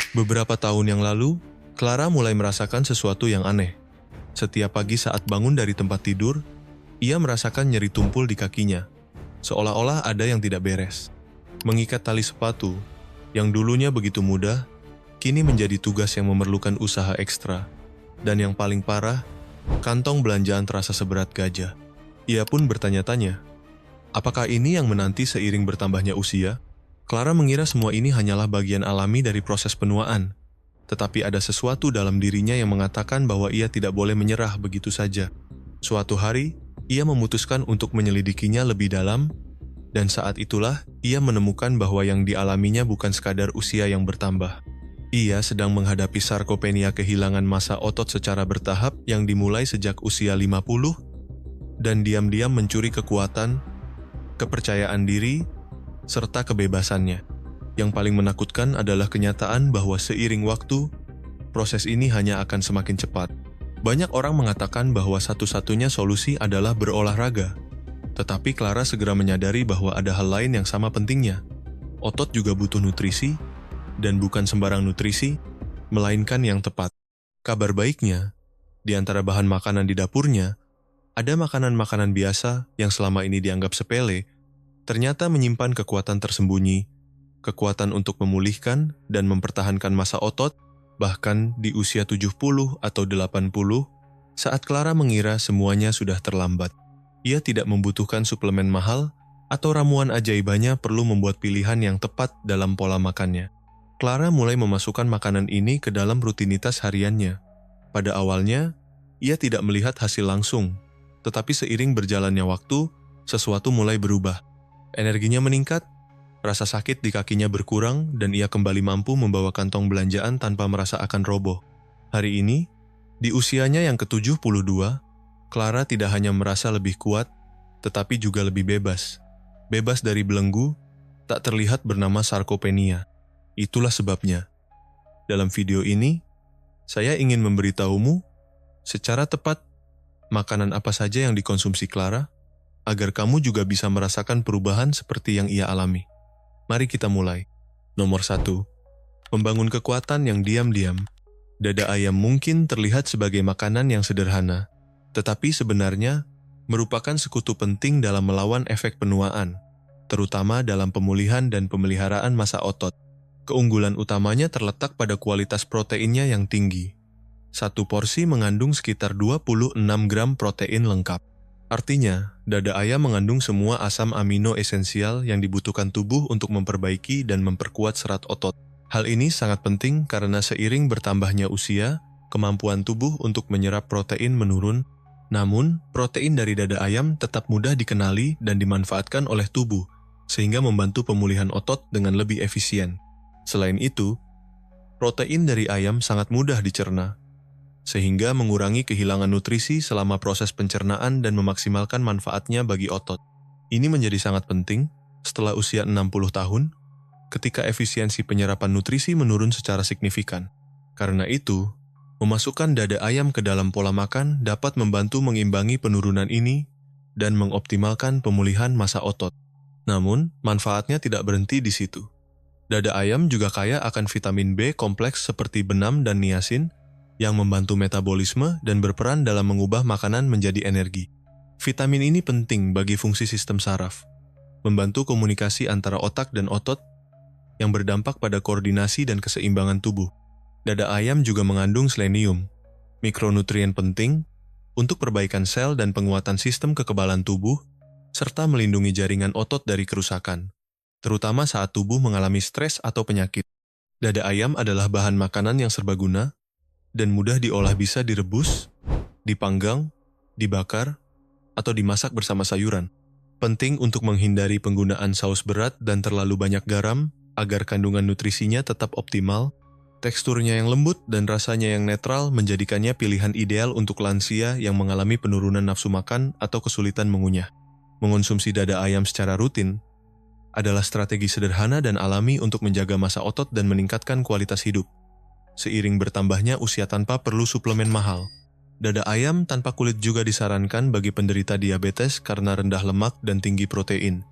Beberapa tahun yang lalu, Clara mulai merasakan sesuatu yang aneh. Setiap pagi saat bangun dari tempat tidur, ia merasakan nyeri tumpul di kakinya, seolah-olah ada yang tidak beres. Mengikat tali sepatu, yang dulunya begitu mudah, kini menjadi tugas yang memerlukan usaha ekstra. Dan yang paling parah, kantong belanjaan terasa seberat gajah. Ia pun bertanya-tanya, apakah ini yang menanti seiring bertambahnya usia? Clara mengira semua ini hanyalah bagian alami dari proses penuaan. Tetapi ada sesuatu dalam dirinya yang mengatakan bahwa ia tidak boleh menyerah begitu saja. Suatu hari, ia memutuskan untuk menyelidikinya lebih dalam, dan saat itulah ia menemukan bahwa yang dialaminya bukan sekadar usia yang bertambah. Ia sedang menghadapi sarkopenia kehilangan massa otot secara bertahap yang dimulai sejak usia 50, dan diam-diam mencuri kekuatan, kepercayaan diri, serta kebebasannya. Yang paling menakutkan adalah kenyataan bahwa seiring waktu, proses ini hanya akan semakin cepat. Banyak orang mengatakan bahwa satu-satunya solusi adalah berolahraga. Tetapi Clara segera menyadari bahwa ada hal lain yang sama pentingnya. Otot juga butuh nutrisi, dan bukan sembarang nutrisi, melainkan yang tepat. Kabar baiknya, di antara bahan makanan di dapurnya, ada makanan-makanan biasa yang selama ini dianggap sepele, ternyata menyimpan kekuatan tersembunyi, kekuatan untuk memulihkan dan mempertahankan massa otot, bahkan di usia 70 atau 80, saat Clara mengira semuanya sudah terlambat. Ia tidak membutuhkan suplemen mahal atau ramuan ajaibanya perlu membuat pilihan yang tepat dalam pola makannya. Clara mulai memasukkan makanan ini ke dalam rutinitas hariannya. Pada awalnya, ia tidak melihat hasil langsung, tetapi seiring berjalannya waktu, sesuatu mulai berubah. Energinya meningkat, rasa sakit di kakinya berkurang, dan ia kembali mampu membawa kantong belanjaan tanpa merasa akan roboh. Hari ini, di usianya yang ke-72, Clara tidak hanya merasa lebih kuat, tetapi juga lebih bebas. Bebas dari belenggu, tak terlihat bernama sarkopenia. Itulah sebabnya. Dalam video ini, saya ingin memberitahumu secara tepat makanan apa saja yang dikonsumsi Clara, agar kamu juga bisa merasakan perubahan seperti yang ia alami. Mari kita mulai. Nomor 1. Membangun kekuatan yang diam-diam. Dada ayam mungkin terlihat sebagai makanan yang sederhana, tetapi sebenarnya merupakan sekutu penting dalam melawan efek penuaan, terutama dalam pemulihan dan pemeliharaan massa otot. Keunggulan utamanya terletak pada kualitas proteinnya yang tinggi. Satu porsi mengandung sekitar 26 gram protein lengkap. Artinya, dada ayam mengandung semua asam amino esensial yang dibutuhkan tubuh untuk memperbaiki dan memperkuat serat otot. Hal ini sangat penting karena seiring bertambahnya usia, kemampuan tubuh untuk menyerap protein menurun. Namun, protein dari dada ayam tetap mudah dikenali dan dimanfaatkan oleh tubuh, sehingga membantu pemulihan otot dengan lebih efisien. Selain itu, protein dari ayam sangat mudah dicerna, sehingga mengurangi kehilangan nutrisi selama proses pencernaan dan memaksimalkan manfaatnya bagi otot. Ini menjadi sangat penting setelah usia 60 tahun, ketika efisiensi penyerapan nutrisi menurun secara signifikan. Karena itu, memasukkan dada ayam ke dalam pola makan dapat membantu mengimbangi penurunan ini dan mengoptimalkan pemulihan massa otot. Namun, manfaatnya tidak berhenti di situ. Dada ayam juga kaya akan vitamin B kompleks seperti benam dan niacin, yang membantu metabolisme dan berperan dalam mengubah makanan menjadi energi. Vitamin ini penting bagi fungsi sistem saraf, membantu komunikasi antara otak dan otot, yang berdampak pada koordinasi dan keseimbangan tubuh. Dada ayam juga mengandung selenium, mikronutrien penting untuk perbaikan sel dan penguatan sistem kekebalan tubuh, serta melindungi jaringan otot dari kerusakan, terutama saat tubuh mengalami stres atau penyakit. Dada ayam adalah bahan makanan yang serbaguna dan mudah diolah, bisa direbus, dipanggang, dibakar, atau dimasak bersama sayuran. Penting untuk menghindari penggunaan saus berat dan terlalu banyak garam agar kandungan nutrisinya tetap optimal. Teksturnya yang lembut dan rasanya yang netral menjadikannya pilihan ideal untuk lansia yang mengalami penurunan nafsu makan atau kesulitan mengunyah. Mengonsumsi dada ayam secara rutin adalah strategi sederhana dan alami untuk menjaga massa otot dan meningkatkan kualitas hidup. Seiring bertambahnya usia tanpa perlu suplemen mahal. Dada ayam tanpa kulit juga disarankan bagi penderita diabetes karena rendah lemak dan tinggi protein,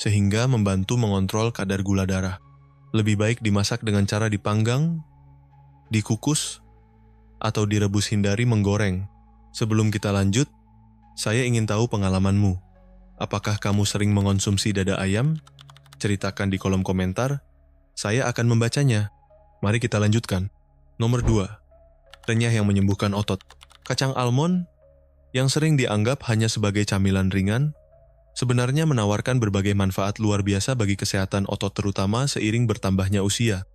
sehingga membantu mengontrol kadar gula darah. Lebih baik dimasak dengan cara dipanggang, dikukus, atau direbus. Hindari menggoreng. Sebelum kita lanjut, saya ingin tahu pengalamanmu. Apakah kamu sering mengonsumsi dada ayam? Ceritakan di kolom komentar. Saya akan membacanya. Mari kita lanjutkan. Nomor 2. Renyah yang menyembuhkan otot. Kacang almond, yang sering dianggap hanya sebagai camilan ringan, sebenarnya menawarkan berbagai manfaat luar biasa bagi kesehatan otot, terutama seiring bertambahnya usia.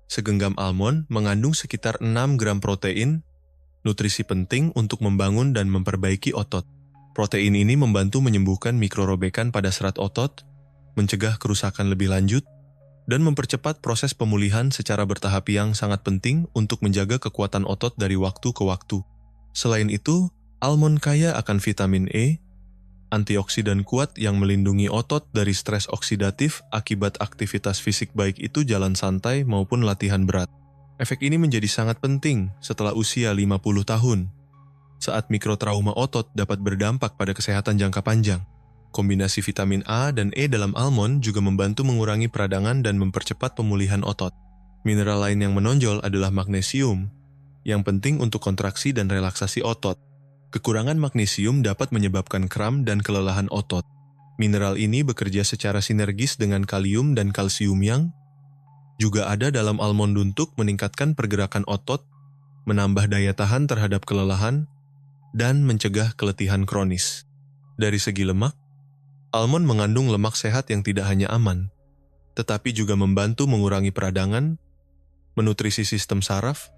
Segenggam almond mengandung sekitar 6 gram protein, nutrisi penting untuk membangun dan memperbaiki otot. Protein ini membantu menyembuhkan mikrorobekan pada serat otot, mencegah kerusakan lebih lanjut, dan mempercepat proses pemulihan secara bertahap yang sangat penting untuk menjaga kekuatan otot dari waktu ke waktu. Selain itu, almond kaya akan vitamin E, antioksidan kuat yang melindungi otot dari stres oksidatif akibat aktivitas fisik baik itu jalan santai maupun latihan berat. Efek ini menjadi sangat penting setelah usia 50 tahun, saat mikrotrauma otot dapat berdampak pada kesehatan jangka panjang. Kombinasi vitamin A dan E dalam almond juga membantu mengurangi peradangan dan mempercepat pemulihan otot. Mineral lain yang menonjol adalah magnesium, yang penting untuk kontraksi dan relaksasi otot. Kekurangan magnesium dapat menyebabkan kram dan kelelahan otot. Mineral ini bekerja secara sinergis dengan kalium dan kalsium yang juga ada dalam almond untuk meningkatkan pergerakan otot, menambah daya tahan terhadap kelelahan, dan mencegah keletihan kronis. Dari segi lemak, almond mengandung lemak sehat yang tidak hanya aman, tetapi juga membantu mengurangi peradangan, menutrisi sistem saraf,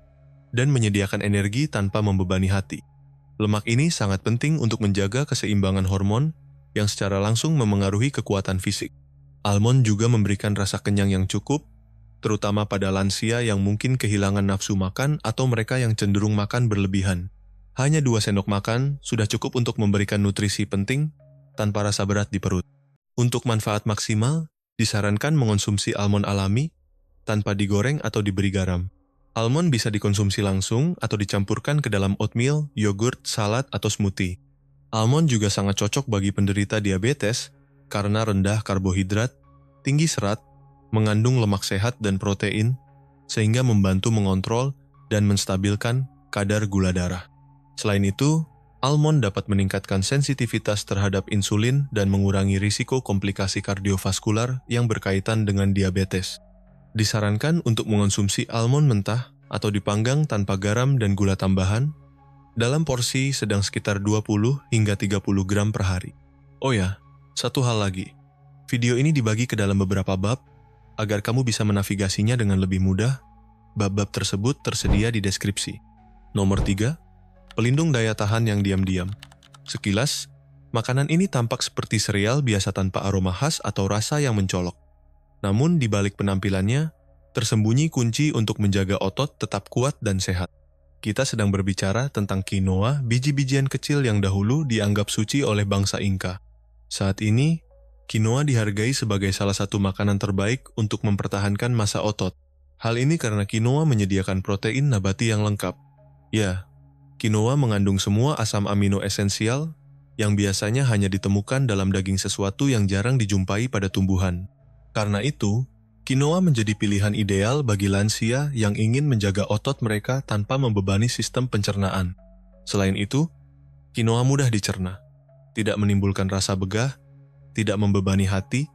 dan menyediakan energi tanpa membebani hati. Lemak ini sangat penting untuk menjaga keseimbangan hormon yang secara langsung memengaruhi kekuatan fisik. Almond juga memberikan rasa kenyang yang cukup, terutama pada lansia yang mungkin kehilangan nafsu makan atau mereka yang cenderung makan berlebihan. Hanya 2 sendok makan sudah cukup untuk memberikan nutrisi penting tanpa rasa berat di perut. Untuk manfaat maksimal, disarankan mengonsumsi almond alami tanpa digoreng atau diberi garam. Almond bisa dikonsumsi langsung atau dicampurkan ke dalam oatmeal, yogurt, salad, atau smoothie. Almond juga sangat cocok bagi penderita diabetes karena rendah karbohidrat, tinggi serat, mengandung lemak sehat dan protein, sehingga membantu mengontrol dan menstabilkan kadar gula darah. Selain itu, almond dapat meningkatkan sensitivitas terhadap insulin dan mengurangi risiko komplikasi kardiovaskular yang berkaitan dengan diabetes. Disarankan untuk mengonsumsi almond mentah atau dipanggang tanpa garam dan gula tambahan dalam porsi sedang sekitar 20 hingga 30 gram per hari. Oh ya, satu hal lagi. Video ini dibagi ke dalam beberapa bab agar kamu bisa menavigasinya dengan lebih mudah. Bab-bab tersebut tersedia di deskripsi. Nomor 3, pelindung daya tahan yang diam-diam. Sekilas, makanan ini tampak seperti sereal biasa tanpa aroma khas atau rasa yang mencolok. Namun di balik penampilannya, tersembunyi kunci untuk menjaga otot tetap kuat dan sehat. Kita sedang berbicara tentang quinoa, biji-bijian kecil yang dahulu dianggap suci oleh bangsa Inka. Saat ini, quinoa dihargai sebagai salah satu makanan terbaik untuk mempertahankan massa otot. Hal ini karena quinoa menyediakan protein nabati yang lengkap. Ya, quinoa mengandung semua asam amino esensial yang biasanya hanya ditemukan dalam daging, sesuatu yang jarang dijumpai pada tumbuhan. Karena itu, quinoa menjadi pilihan ideal bagi lansia yang ingin menjaga otot mereka tanpa membebani sistem pencernaan. Selain itu, quinoa mudah dicerna, tidak menimbulkan rasa begah, tidak membebani hati,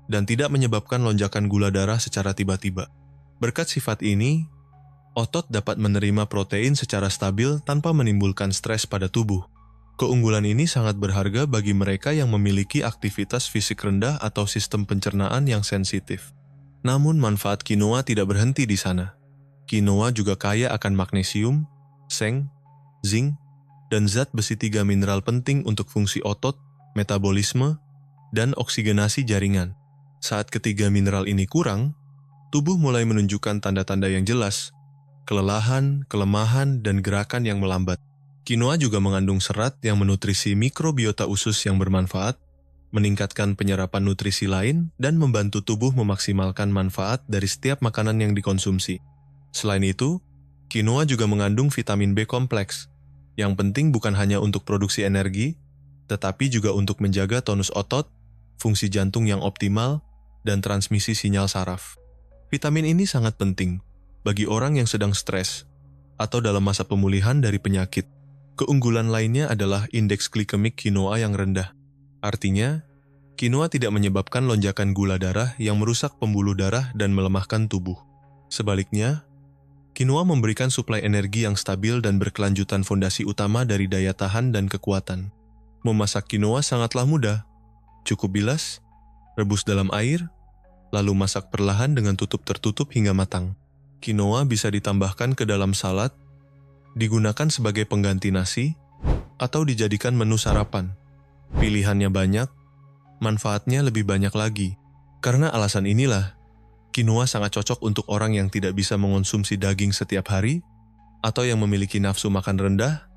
dan tidak menyebabkan lonjakan gula darah secara tiba-tiba. Berkat sifat ini, otot dapat menerima protein secara stabil tanpa menimbulkan stres pada tubuh. Keunggulan ini sangat berharga bagi mereka yang memiliki aktivitas fisik rendah atau sistem pencernaan yang sensitif. Namun manfaat quinoa tidak berhenti di sana. Quinoa juga kaya akan magnesium, seng, zinc, dan zat besi, 3 mineral penting untuk fungsi otot, metabolisme, dan oksigenasi jaringan. Saat ketiga mineral ini kurang, tubuh mulai menunjukkan tanda-tanda yang jelas, kelelahan, kelemahan, dan gerakan yang melambat. Quinoa juga mengandung serat yang menutrisi mikrobiota usus yang bermanfaat, meningkatkan penyerapan nutrisi lain, dan membantu tubuh memaksimalkan manfaat dari setiap makanan yang dikonsumsi. Selain itu, quinoa juga mengandung vitamin B kompleks, yang penting bukan hanya untuk produksi energi, tetapi juga untuk menjaga tonus otot, fungsi jantung yang optimal, dan transmisi sinyal saraf. Vitamin ini sangat penting bagi orang yang sedang stres, atau dalam masa pemulihan dari penyakit. Keunggulan lainnya adalah indeks glikemik quinoa yang rendah. Artinya, quinoa tidak menyebabkan lonjakan gula darah yang merusak pembuluh darah dan melemahkan tubuh. Sebaliknya, quinoa memberikan suplai energi yang stabil dan berkelanjutan fondasi utama dari daya tahan dan kekuatan. Memasak quinoa sangatlah mudah. Cukup bilas, rebus dalam air, lalu masak perlahan dengan tutup tertutup hingga matang. Quinoa bisa ditambahkan ke dalam salad, digunakan sebagai pengganti nasi, atau dijadikan menu sarapan. Pilihannya banyak, manfaatnya lebih banyak lagi. Karena alasan inilah, quinoa sangat cocok untuk orang yang tidak bisa mengonsumsi daging setiap hari, atau yang memiliki nafsu makan rendah,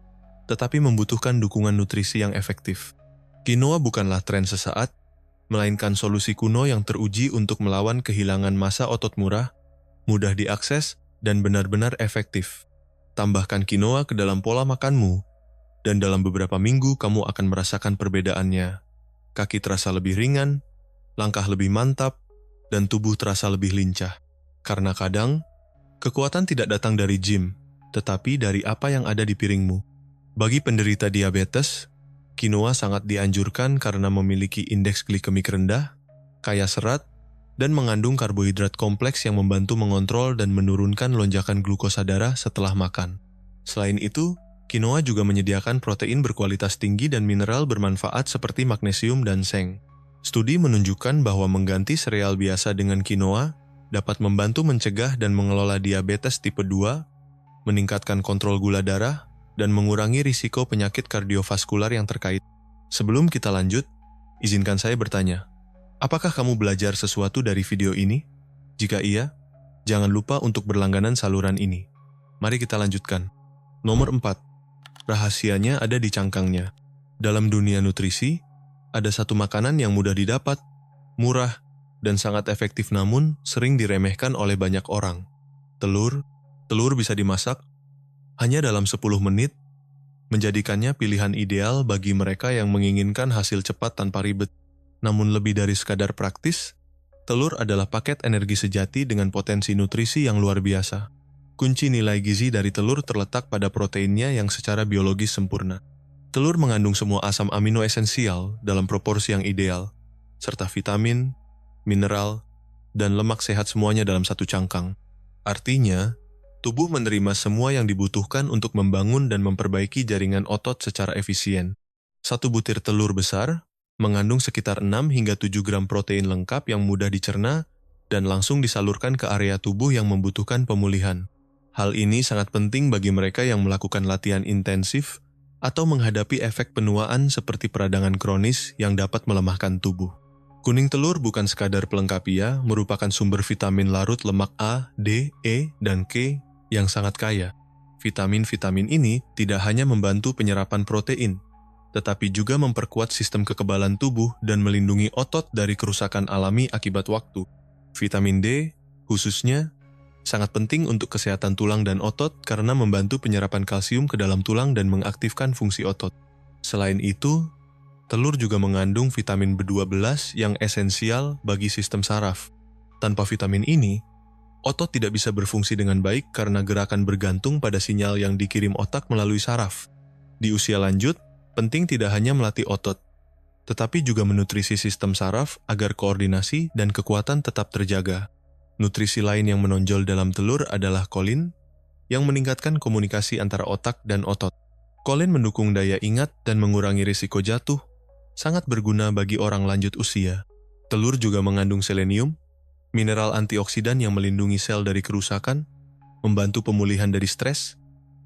tetapi membutuhkan dukungan nutrisi yang efektif. Quinoa bukanlah tren sesaat, melainkan solusi kuno yang teruji untuk melawan kehilangan massa otot murah, mudah diakses, dan benar-benar efektif. Tambahkan quinoa ke dalam pola makanmu, dan dalam beberapa minggu kamu akan merasakan perbedaannya. Kaki terasa lebih ringan, langkah lebih mantap, dan tubuh terasa lebih lincah. Karena kadang, kekuatan tidak datang dari gym, tetapi dari apa yang ada di piringmu. Bagi penderita diabetes, quinoa sangat dianjurkan karena memiliki indeks glikemik rendah, kaya serat, dan mengandung karbohidrat kompleks yang membantu mengontrol dan menurunkan lonjakan glukosa darah setelah makan. Selain itu, quinoa juga menyediakan protein berkualitas tinggi dan mineral bermanfaat seperti magnesium dan seng. Studi menunjukkan bahwa mengganti sereal biasa dengan quinoa dapat membantu mencegah dan mengelola diabetes tipe 2, meningkatkan kontrol gula darah, dan mengurangi risiko penyakit kardiovaskular yang terkait. Sebelum kita lanjut, izinkan saya bertanya, apakah kamu belajar sesuatu dari video ini? Jika iya, jangan lupa untuk berlangganan saluran ini. Mari kita lanjutkan. Nomor 4. Rahasianya ada di cangkangnya. Dalam dunia nutrisi, ada satu makanan yang mudah didapat, murah, dan sangat efektif namun sering diremehkan oleh banyak orang. Telur bisa dimasak hanya dalam 10 menit, menjadikannya pilihan ideal bagi mereka yang menginginkan hasil cepat tanpa ribet. Namun lebih dari sekadar praktis, telur adalah paket energi sejati dengan potensi nutrisi yang luar biasa. Kunci nilai gizi dari telur terletak pada proteinnya yang secara biologis sempurna. Telur mengandung semua asam amino esensial dalam proporsi yang ideal, serta vitamin, mineral, dan lemak sehat semuanya dalam satu cangkang. Artinya, tubuh menerima semua yang dibutuhkan untuk membangun dan memperbaiki jaringan otot secara efisien. Satu butir telur besar mengandung sekitar 6 hingga 7 gram protein lengkap yang mudah dicerna dan langsung disalurkan ke area tubuh yang membutuhkan pemulihan. Hal ini sangat penting bagi mereka yang melakukan latihan intensif atau menghadapi efek penuaan seperti peradangan kronis yang dapat melemahkan tubuh. Kuning telur bukan sekadar pelengkap ia, merupakan sumber vitamin larut lemak A, D, E, dan K yang sangat kaya. Vitamin-vitamin ini tidak hanya membantu penyerapan protein, tetapi juga memperkuat sistem kekebalan tubuh dan melindungi otot dari kerusakan alami akibat waktu. Vitamin D, khususnya, sangat penting untuk kesehatan tulang dan otot karena membantu penyerapan kalsium ke dalam tulang dan mengaktifkan fungsi otot. Selain itu, telur juga mengandung vitamin B12 yang esensial bagi sistem saraf. Tanpa vitamin ini, otot tidak bisa berfungsi dengan baik karena gerakan bergantung pada sinyal yang dikirim otak melalui saraf. Di usia lanjut, penting tidak hanya melatih otot, tetapi juga menutrisi sistem saraf agar koordinasi dan kekuatan tetap terjaga. Nutrisi lain yang menonjol dalam telur adalah kolin, yang meningkatkan komunikasi antara otak dan otot. Kolin mendukung daya ingat dan mengurangi risiko jatuh, sangat berguna bagi orang lanjut usia. Telur juga mengandung selenium, mineral antioksidan yang melindungi sel dari kerusakan, membantu pemulihan dari stres,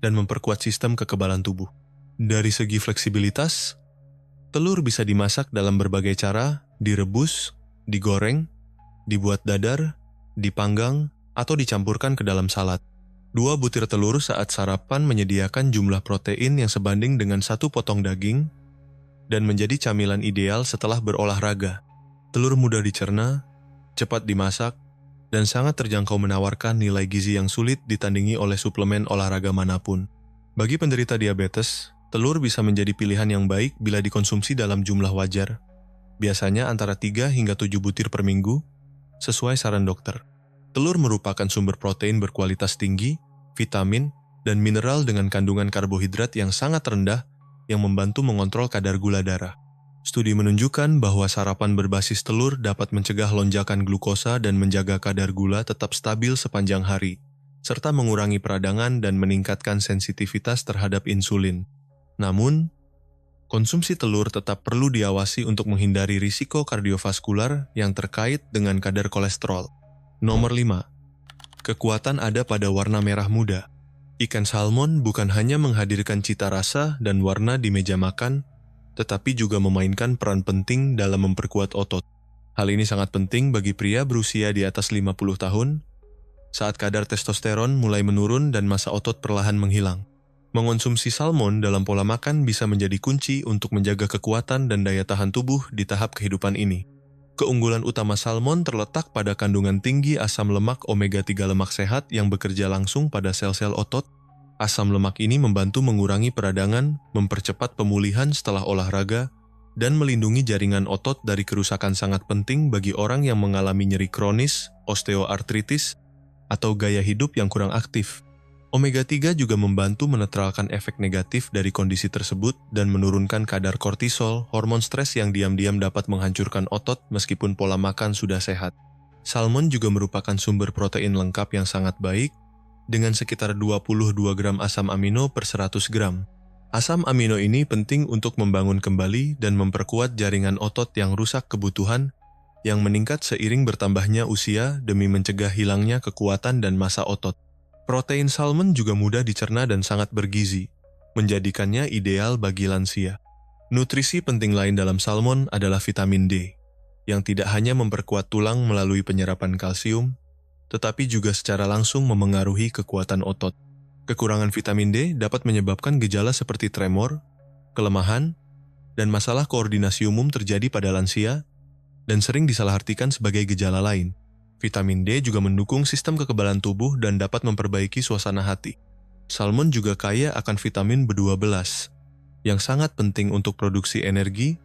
dan memperkuat sistem kekebalan tubuh. Dari segi fleksibilitas, telur bisa dimasak dalam berbagai cara, direbus, digoreng, dibuat dadar, dipanggang, atau dicampurkan ke dalam salad. 2 butir telur saat sarapan menyediakan jumlah protein yang sebanding dengan 1 potong daging dan menjadi camilan ideal setelah berolahraga. Telur mudah dicerna, cepat dimasak, dan sangat terjangkau menawarkan nilai gizi yang sulit ditandingi oleh suplemen olahraga manapun. Bagi penderita diabetes, telur bisa menjadi pilihan yang baik bila dikonsumsi dalam jumlah wajar, biasanya antara 3 hingga 7 butir per minggu, sesuai saran dokter. Telur merupakan sumber protein berkualitas tinggi, vitamin, dan mineral dengan kandungan karbohidrat yang sangat rendah yang membantu mengontrol kadar gula darah. Studi menunjukkan bahwa sarapan berbasis telur dapat mencegah lonjakan glukosa dan menjaga kadar gula tetap stabil sepanjang hari, serta mengurangi peradangan dan meningkatkan sensitivitas terhadap insulin. Namun, konsumsi telur tetap perlu diawasi untuk menghindari risiko kardiovaskular yang terkait dengan kadar kolesterol. Nomor 5. Kekuatan ada pada warna merah muda. Ikan salmon bukan hanya menghadirkan cita rasa dan warna di meja makan, tetapi juga memainkan peran penting dalam memperkuat otot. Hal ini sangat penting bagi pria berusia di atas 50 tahun, saat kadar testosteron mulai menurun dan massa otot perlahan menghilang. Mengonsumsi salmon dalam pola makan bisa menjadi kunci untuk menjaga kekuatan dan daya tahan tubuh di tahap kehidupan ini. Keunggulan utama salmon terletak pada kandungan tinggi asam lemak omega 3 lemak sehat yang bekerja langsung pada sel-sel otot. Asam lemak ini membantu mengurangi peradangan, mempercepat pemulihan setelah olahraga, dan melindungi jaringan otot dari kerusakan sangat penting bagi orang yang mengalami nyeri kronis, osteoartritis, atau gaya hidup yang kurang aktif. Omega 3 juga membantu menetralkan efek negatif dari kondisi tersebut dan menurunkan kadar kortisol, hormon stres yang diam-diam dapat menghancurkan otot meskipun pola makan sudah sehat. Salmon juga merupakan sumber protein lengkap yang sangat baik, dengan sekitar 22 gram asam amino per 100 gram. Asam amino ini penting untuk membangun kembali dan memperkuat jaringan otot yang rusak kebutuhan yang meningkat seiring bertambahnya usia demi mencegah hilangnya kekuatan dan massa otot. Protein salmon juga mudah dicerna dan sangat bergizi, menjadikannya ideal bagi lansia. Nutrisi penting lain dalam salmon adalah vitamin D, yang tidak hanya memperkuat tulang melalui penyerapan kalsium, tetapi juga secara langsung memengaruhi kekuatan otot. Kekurangan vitamin D dapat menyebabkan gejala seperti tremor, kelemahan, dan masalah koordinasi umum terjadi pada lansia, dan sering disalahartikan sebagai gejala lain. Vitamin D juga mendukung sistem kekebalan tubuh dan dapat memperbaiki suasana hati. Salmon juga kaya akan vitamin B12, yang sangat penting untuk produksi energi,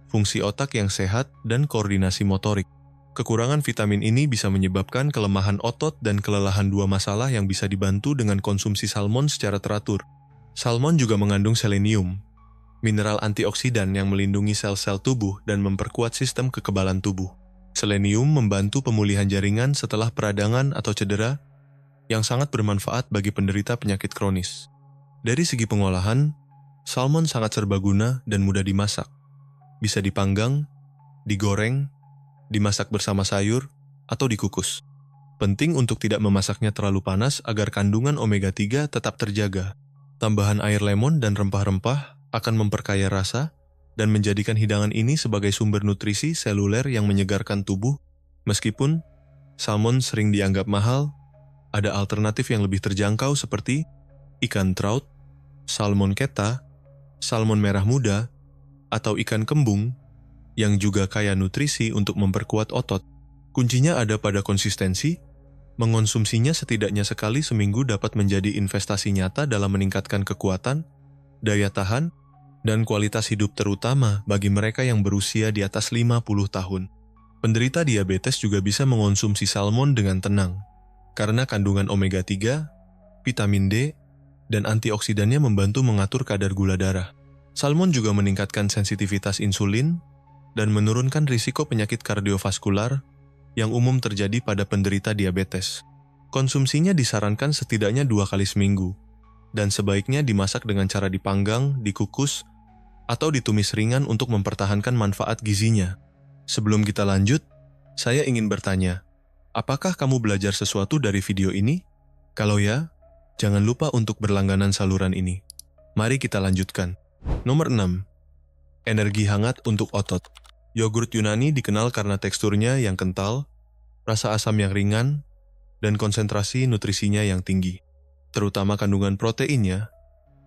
fungsi otak yang sehat, dan koordinasi motorik. Kekurangan vitamin ini bisa menyebabkan kelemahan otot dan kelelahan, dua masalah yang bisa dibantu dengan konsumsi salmon secara teratur. Salmon juga mengandung selenium, mineral antioksidan yang melindungi sel-sel tubuh dan memperkuat sistem kekebalan tubuh. Selenium membantu pemulihan jaringan setelah peradangan atau cedera, yang sangat bermanfaat bagi penderita penyakit kronis. Dari segi pengolahan, salmon sangat serbaguna dan mudah dimasak. Bisa dipanggang, digoreng, dimasak bersama sayur, atau dikukus. Penting untuk tidak memasaknya terlalu panas agar kandungan omega 3 tetap terjaga. Tambahan air lemon dan rempah-rempah akan memperkaya rasa dan menjadikan hidangan ini sebagai sumber nutrisi seluler yang menyegarkan tubuh. Meskipun salmon sering dianggap mahal, ada alternatif yang lebih terjangkau seperti ikan trout, salmon keta, salmon merah muda, atau ikan kembung yang juga kaya nutrisi untuk memperkuat otot. Kuncinya ada pada konsistensi. Mengonsumsinya setidaknya sekali seminggu dapat menjadi investasi nyata dalam meningkatkan kekuatan, daya tahan, dan kualitas hidup terutama bagi mereka yang berusia di atas 50 tahun. Penderita diabetes juga bisa mengonsumsi salmon dengan tenang, karena kandungan omega 3, vitamin D, dan antioksidannya membantu mengatur kadar gula darah. Salmon juga meningkatkan sensitivitas insulin, dan menurunkan risiko penyakit kardiovaskular yang umum terjadi pada penderita diabetes. Konsumsinya disarankan setidaknya 2 kali seminggu, dan sebaiknya dimasak dengan cara dipanggang, dikukus, atau ditumis ringan untuk mempertahankan manfaat gizinya. Sebelum kita lanjut, saya ingin bertanya, apakah kamu belajar sesuatu dari video ini? Kalau ya, jangan lupa untuk berlangganan saluran ini. Mari kita lanjutkan. Nomor 6. Energi hangat untuk otot. Yogurt Yunani dikenal karena teksturnya yang kental, rasa asam yang ringan, dan konsentrasi nutrisinya yang tinggi. Terutama kandungan proteinnya,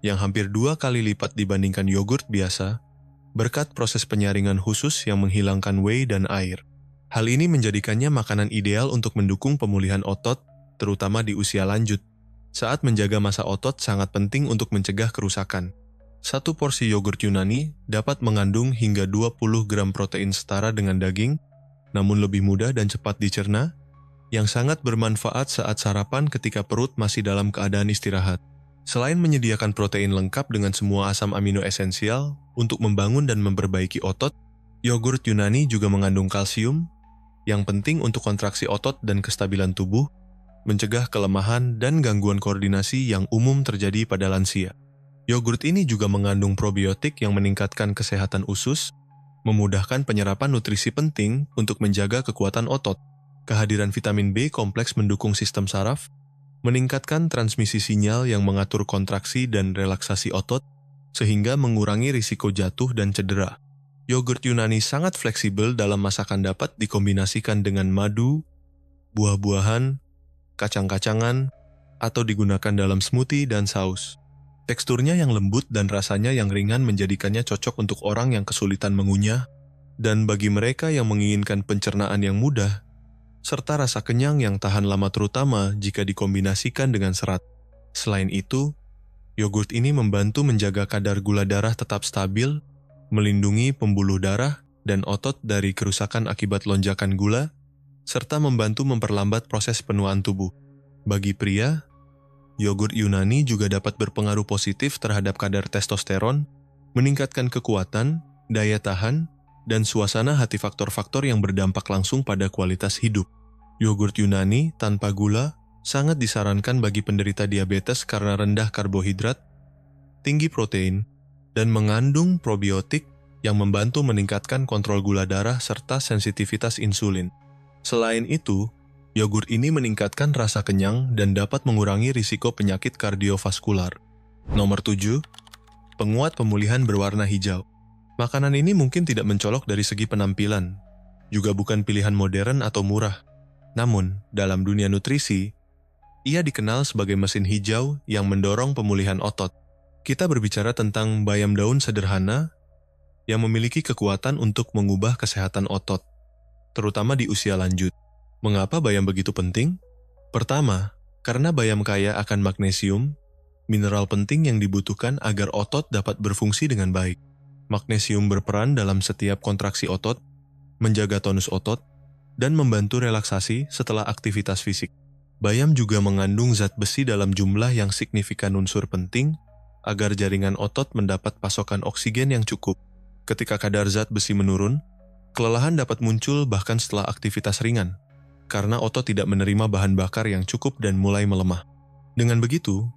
yang hampir 2 kali lipat dibandingkan yogurt biasa, berkat proses penyaringan khusus yang menghilangkan whey dan air. Hal ini menjadikannya makanan ideal untuk mendukung pemulihan otot, terutama di usia lanjut. Saat menjaga massa otot sangat penting untuk mencegah kerusakan. Satu porsi yogurt Yunani dapat mengandung hingga 20 gram protein setara dengan daging, namun lebih mudah dan cepat dicerna, yang sangat bermanfaat saat sarapan ketika perut masih dalam keadaan istirahat. Selain menyediakan protein lengkap dengan semua asam amino esensial untuk membangun dan memperbaiki otot, yogurt Yunani juga mengandung kalsium yang penting untuk kontraksi otot dan kestabilan tubuh, mencegah kelemahan dan gangguan koordinasi yang umum terjadi pada lansia. Yogurt ini juga mengandung probiotik yang meningkatkan kesehatan usus, memudahkan penyerapan nutrisi penting untuk menjaga kekuatan otot. Kehadiran vitamin B kompleks mendukung sistem saraf, meningkatkan transmisi sinyal yang mengatur kontraksi dan relaksasi otot, sehingga mengurangi risiko jatuh dan cedera. Yogurt Yunani sangat fleksibel dalam masakan, dapat dikombinasikan dengan madu, buah-buahan, kacang-kacangan, atau digunakan dalam smoothie dan saus. Teksturnya yang lembut dan rasanya yang ringan menjadikannya cocok untuk orang yang kesulitan mengunyah, dan bagi mereka yang menginginkan pencernaan yang mudah, serta rasa kenyang yang tahan lama terutama jika dikombinasikan dengan serat. Selain itu, yogurt ini membantu menjaga kadar gula darah tetap stabil, melindungi pembuluh darah dan otot dari kerusakan akibat lonjakan gula, serta membantu memperlambat proses penuaan tubuh. Bagi pria, yogurt Yunani juga dapat berpengaruh positif terhadap kadar testosteron, meningkatkan kekuatan, daya tahan, dan suasana hati, faktor-faktor yang berdampak langsung pada kualitas hidup. Yogurt Yunani tanpa gula sangat disarankan bagi penderita diabetes karena rendah karbohidrat, tinggi protein, dan mengandung probiotik yang membantu meningkatkan kontrol gula darah serta sensitivitas insulin. Selain itu, yogurt ini meningkatkan rasa kenyang dan dapat mengurangi risiko penyakit kardiovaskular. Nomor 7. Penguat pemulihan berwarna hijau. Makanan ini mungkin tidak mencolok dari segi penampilan, juga bukan pilihan modern atau murah. Namun, dalam dunia nutrisi, ia dikenal sebagai mesin hijau yang mendorong pemulihan otot. Kita berbicara tentang bayam daun sederhana yang memiliki kekuatan untuk mengubah kesehatan otot, terutama di usia lanjut. Mengapa bayam begitu penting? Pertama, karena bayam kaya akan magnesium, mineral penting yang dibutuhkan agar otot dapat berfungsi dengan baik. Magnesium berperan dalam setiap kontraksi otot, menjaga tonus otot, dan membantu relaksasi setelah aktivitas fisik. Bayam juga mengandung zat besi dalam jumlah yang signifikan, unsur penting agar jaringan otot mendapat pasokan oksigen yang cukup. Ketika kadar zat besi menurun, kelelahan dapat muncul bahkan setelah aktivitas ringan, karena otot tidak menerima bahan bakar yang cukup dan mulai melemah. Dengan begitu,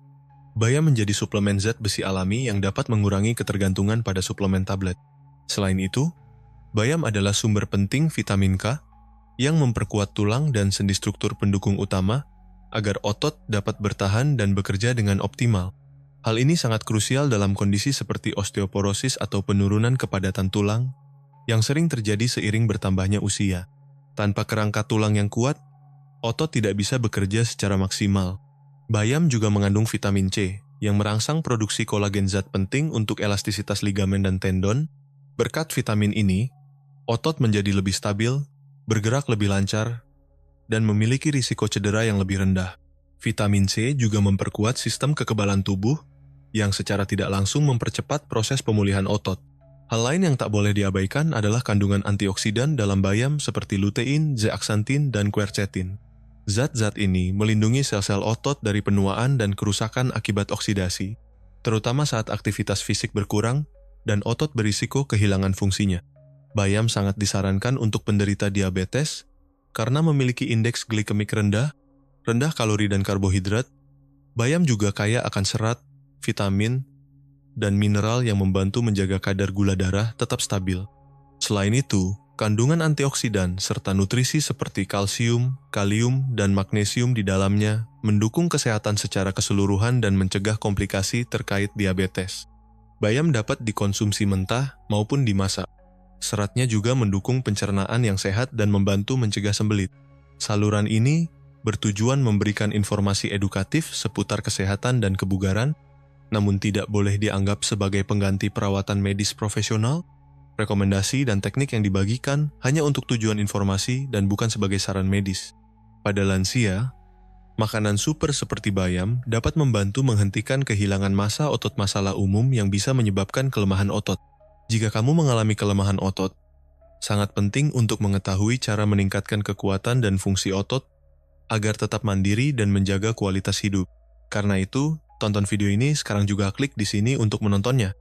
bayam menjadi suplemen zat besi alami yang dapat mengurangi ketergantungan pada suplemen tablet. Selain itu, bayam adalah sumber penting vitamin K yang memperkuat tulang dan sendi, struktur pendukung utama agar otot dapat bertahan dan bekerja dengan optimal. Hal ini sangat krusial dalam kondisi seperti osteoporosis atau penurunan kepadatan tulang yang sering terjadi seiring bertambahnya usia. Tanpa kerangka tulang yang kuat, otot tidak bisa bekerja secara maksimal. Bayam juga mengandung vitamin C yang merangsang produksi kolagen, zat penting untuk elastisitas ligamen dan tendon. Berkat vitamin ini, otot menjadi lebih stabil, bergerak lebih lancar, dan memiliki risiko cedera yang lebih rendah. Vitamin C juga memperkuat sistem kekebalan tubuh yang secara tidak langsung mempercepat proses pemulihan otot. Hal lain yang tak boleh diabaikan adalah kandungan antioksidan dalam bayam seperti lutein, zeaxanthin, dan quercetin. Zat-zat ini melindungi sel-sel otot dari penuaan dan kerusakan akibat oksidasi, terutama saat aktivitas fisik berkurang dan otot berisiko kehilangan fungsinya. Bayam sangat disarankan untuk penderita diabetes karena memiliki indeks glikemik rendah, rendah kalori dan karbohidrat. Bayam juga kaya akan serat, vitamin, dan mineral yang membantu menjaga kadar gula darah tetap stabil. Selain itu, kandungan antioksidan serta nutrisi seperti kalsium, kalium, dan magnesium di dalamnya mendukung kesehatan secara keseluruhan dan mencegah komplikasi terkait diabetes. Bayam dapat dikonsumsi mentah maupun dimasak. Seratnya juga mendukung pencernaan yang sehat dan membantu mencegah sembelit. Saluran ini bertujuan memberikan informasi edukatif seputar kesehatan dan kebugaran, namun tidak boleh dianggap sebagai pengganti perawatan medis profesional. Rekomendasi dan teknik yang dibagikan hanya untuk tujuan informasi dan bukan sebagai saran medis. Pada lansia, makanan super seperti bayam dapat membantu menghentikan kehilangan massa otot, masalah umum yang bisa menyebabkan kelemahan otot. Jika kamu mengalami kelemahan otot, sangat penting untuk mengetahui cara meningkatkan kekuatan dan fungsi otot agar tetap mandiri dan menjaga kualitas hidup. Karena itu, tonton video ini sekarang juga klik di sini untuk menontonnya.